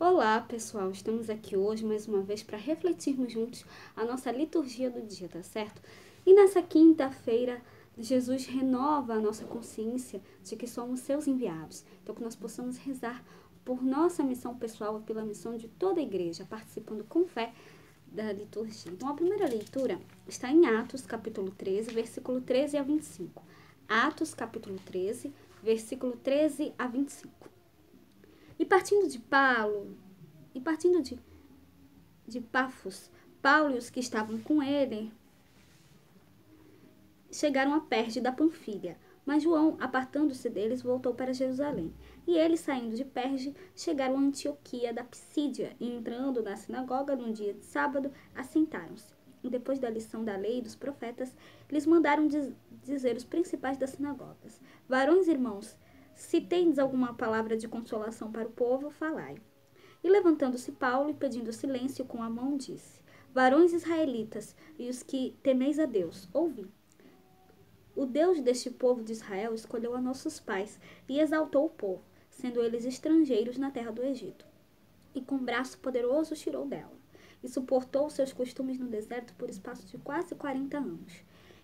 Olá, pessoal! Estamos aqui hoje mais uma vez para refletirmos juntos a nossa liturgia do dia, tá certo? E nessa quinta-feira, Jesus renova a nossa consciência de que somos seus enviados. Então, que nós possamos rezar por nossa missão pessoal e pela missão de toda a igreja, participando com fé da liturgia. Então, a primeira leitura está em Atos, capítulo 13, versículo 13 a 25. Atos, capítulo 13, versículo 13 a 25. E partindo de Pafos, Paulo e os que estavam com ele chegaram a Perge da Panfilha. Mas João, apartando-se deles, voltou para Jerusalém. E eles, saindo de Perge, chegaram a Antioquia da Psídia, e entrando na sinagoga num dia de sábado, assentaram-se. E depois da lição da lei e dos profetas, lhes mandaram dizer os principais das sinagogas: Varões irmãos, se tendes alguma palavra de consolação para o povo, falai. E levantando-se Paulo e pedindo silêncio com a mão, disse: Varões israelitas e os que temeis a Deus, ouvi. O Deus deste povo de Israel escolheu a nossos pais e exaltou o povo, sendo eles estrangeiros na terra do Egito. E com braço poderoso os tirou dela, e suportou seus costumes no deserto por espaço de quase 40 anos.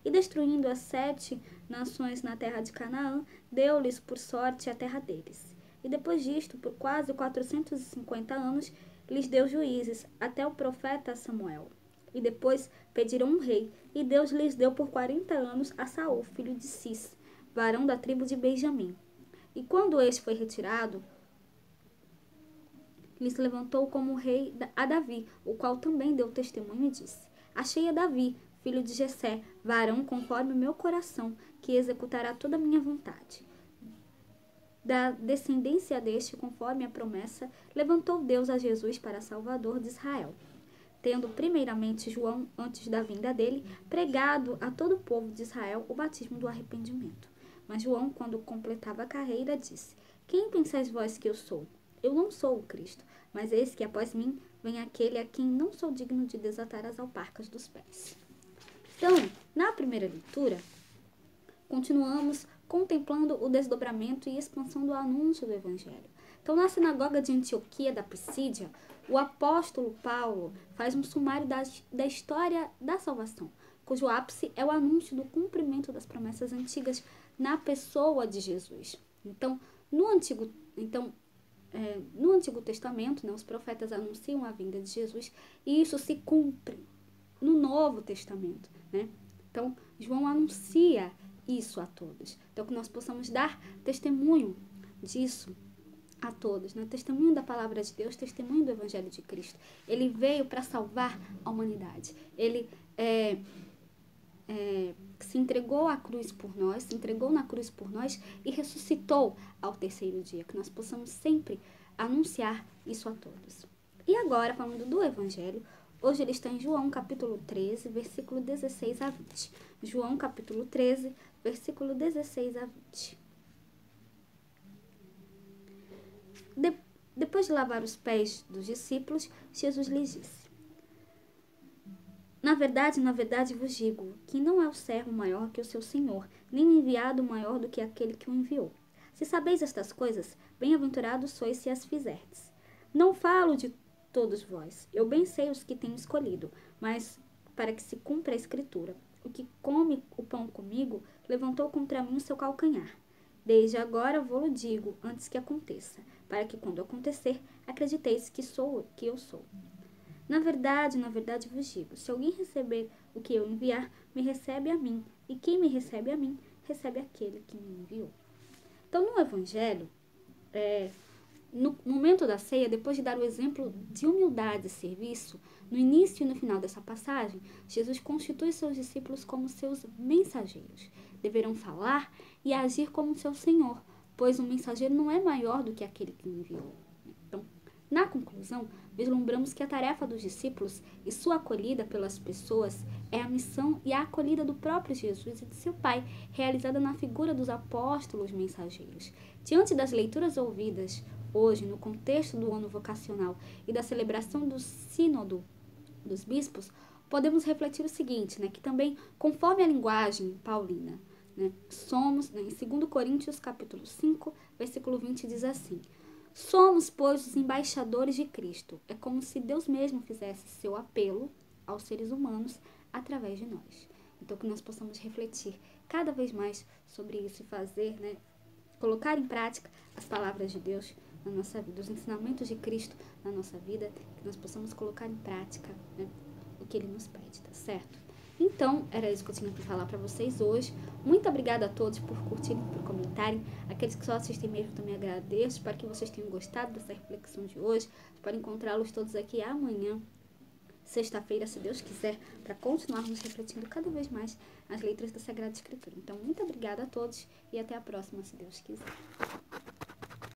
E destruindo as 7 nações na terra de Canaã, deu-lhes por sorte a terra deles. E depois disto, por quase 450 anos, lhes deu juízes, até o profeta Samuel. E depois pediram um rei, e Deus lhes deu por 40 anos a Saul, filho de Cis, varão da tribo de Benjamim. E quando este foi retirado, lhes levantou como rei a Davi, o qual também deu testemunho e disse: Achei a Davi, filho de Jessé, varão conforme o meu coração, que executará toda a minha vontade. Da descendência deste, conforme a promessa, levantou Deus a Jesus para Salvador de Israel, tendo primeiramente João, antes da vinda dele, pregado a todo o povo de Israel o batismo do arrependimento. Mas João, quando completava a carreira, disse: Quem pensais vós que eu sou? Eu não sou o Cristo, mas eis que após mim vem aquele a quem não sou digno de desatar as alparcas dos pés. Então, na primeira leitura, continuamos contemplando o desdobramento e expansão do anúncio do Evangelho. Então, na sinagoga de Antioquia da Psídia, o apóstolo Paulo faz um sumário da história da salvação, cujo ápice é o anúncio do cumprimento das promessas antigas na pessoa de Jesus. Então, no Antigo Testamento, os profetas anunciam a vinda de Jesus e isso se cumpre no Novo Testamento. Então, João anuncia isso a todos. Então, que nós possamos dar testemunho disso a todos, testemunho da palavra de Deus, testemunho do Evangelho de Cristo. Ele veio para salvar a humanidade. Ele se entregou à cruz por nós, se entregou na cruz por nós e ressuscitou ao terceiro dia. Que nós possamos sempre anunciar isso a todos. E agora, falando do Evangelho, hoje ele está em João capítulo 13, versículo 16 a 20. João capítulo 13, versículo 16 a 20. Depois de lavar os pés dos discípulos, Jesus lhes disse: na verdade vos digo, que não é o servo maior que o seu senhor, nem o enviado maior do que aquele que o enviou. Se sabeis estas coisas, bem-aventurados sois se as fizerdes. Não falo de todos vós, eu bem sei os que tenho escolhido, mas para que se cumpra a escritura. O que come o pão comigo, levantou contra mim o seu calcanhar. Desde agora vou-lo digo, antes que aconteça, para que quando acontecer, acrediteis que eu sou. Na verdade vos digo, se alguém receber o que eu enviar, me recebe a mim, e quem me recebe a mim, recebe aquele que me enviou. Então, no Evangelho, no momento da ceia, depois de dar o exemplo de humildade e serviço, no início e no final dessa passagem, Jesus constitui seus discípulos como seus mensageiros. Deverão falar e agir como seu Senhor, pois o mensageiro não é maior do que aquele que o enviou. Então, na conclusão, vislumbramos que a tarefa dos discípulos e sua acolhida pelas pessoas é a missão e a acolhida do próprio Jesus e de seu Pai, realizada na figura dos apóstolos mensageiros. Diante das leituras ouvidas hoje, no contexto do ano vocacional e da celebração do Sínodo dos Bispos, podemos refletir o seguinte, que também, conforme a linguagem paulina, somos, em 2 Coríntios capítulo 5, versículo 20, diz assim: Somos, pois, os embaixadores de Cristo. É como se Deus mesmo fizesse seu apelo aos seres humanos através de nós. Então, que nós possamos refletir cada vez mais sobre isso e fazer, né, colocar em prática as palavras de Deus na nossa vida, os ensinamentos de Cristo na nossa vida, que nós possamos colocar em prática, né, o que Ele nos pede, tá certo? Então, era isso que eu tinha para falar para vocês hoje. Muito obrigada a todos por curtirem, por comentarem. Aqueles que só assistem mesmo também agradeço. Espero que vocês tenham gostado dessa reflexão de hoje. Espero encontrá-los todos aqui amanhã, sexta-feira, se Deus quiser, para continuarmos refletindo cada vez mais as letras da Sagrada Escritura. Então, muito obrigada a todos e até a próxima, se Deus quiser.